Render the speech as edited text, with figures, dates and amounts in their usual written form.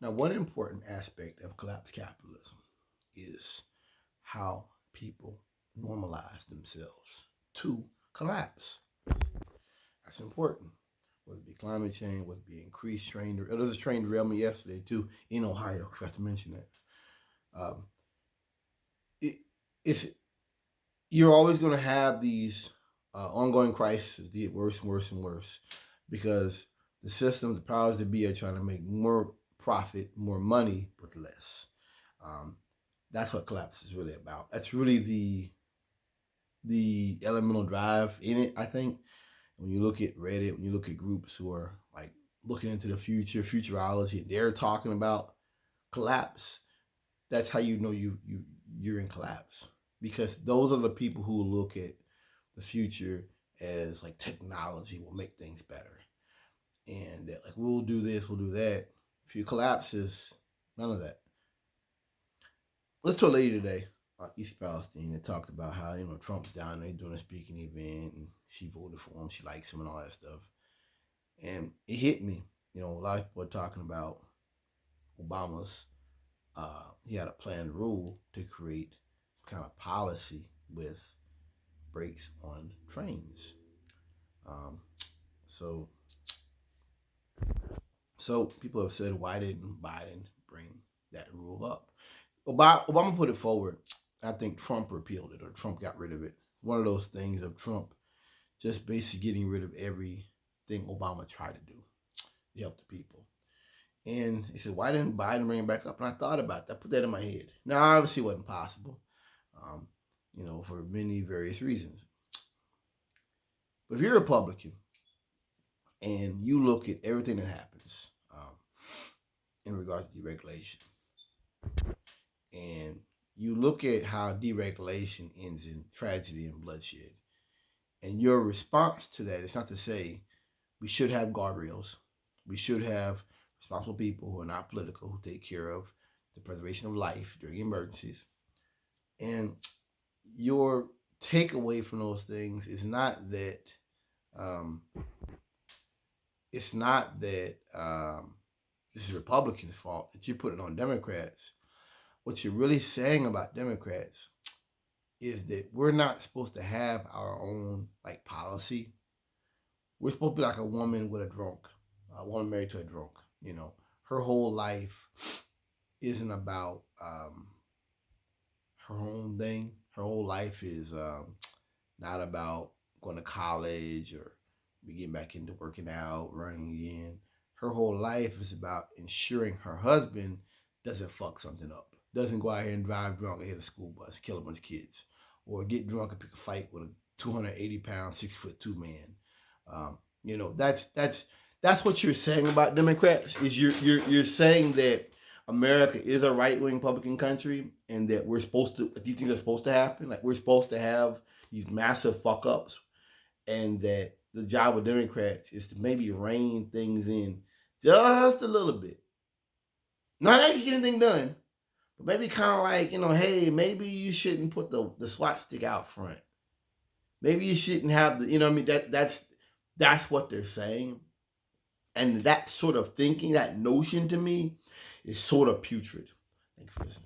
Now, one important aspect of collapsed capitalism is how people normalize themselves to collapse. That's important. Whether it be climate change, whether it be increased train, there was a train derailment yesterday too in Ohio. I forgot to mention that. Um, it, it's you're always going to have these ongoing crises that get worse and worse and worse because the system, the powers that be, are trying to make more profit, more money with less. Um, that's what collapse is really about. That's really the elemental drive in it. I think when you look at Reddit, when you look at groups who are like looking into the future, futurology, they're talking about collapse. That's how you know you're in collapse because those are the people who look at the future as like technology will make things better and that like we'll do this, we'll do that. If you collapses, none of that. Let's to a lady today, East Palestine, that talked about how Trump's down there doing a speaking event and she voted for him, she likes him and all that stuff, and it hit me. A lot of people are talking about Obama's. He had a planned rule to create kind of policy with brakes on trains. Um, so, so people have said, why didn't Biden bring that rule up? Obama put it forward. I think Trump repealed it or Trump got rid of it. One of those things of Trump just basically getting rid of everything Obama tried to do to help the people. And he said, why didn't Biden bring it back up? And I thought about that, put that in my head. Now, obviously, it wasn't possible, um, for many various reasons. But if you're a Republican and you look at everything that happens in regards to deregulation, and you look at how deregulation ends in tragedy and bloodshed, and your response to that is not to say we should have guardrails, we should have responsible people who are not political, who take care of the preservation of life during emergencies. And your takeaway from those things is not that um, it's not that this is Republicans' fault that you're putting on Democrats. What you're really saying about Democrats is that we're not supposed to have our own like policy. We're supposed to be like a woman with a woman married to a drunk. Her whole life isn't about her own thing. Her whole life is not about going to college or getting back into working out, running again. Her whole life is about ensuring her husband doesn't fuck something up, doesn't go out here and drive drunk and hit a school bus, kill a bunch of kids, or get drunk and pick a fight with a 280-pound, 6'2" man. That's what you're saying about Democrats. Is you're saying that America is a right-wing Republican country, and that we're supposed to, these things are supposed to happen. Like we're supposed to have these massive fuck ups, and that the job of Democrats is to maybe rein things in just a little bit. Not actually get anything done, but maybe kind of like, hey, maybe you shouldn't put the SWAT stick out front. Maybe you shouldn't have the, I mean, that's what they're saying. And that sort of thinking, that notion to me is sort of putrid. Thank you for listening.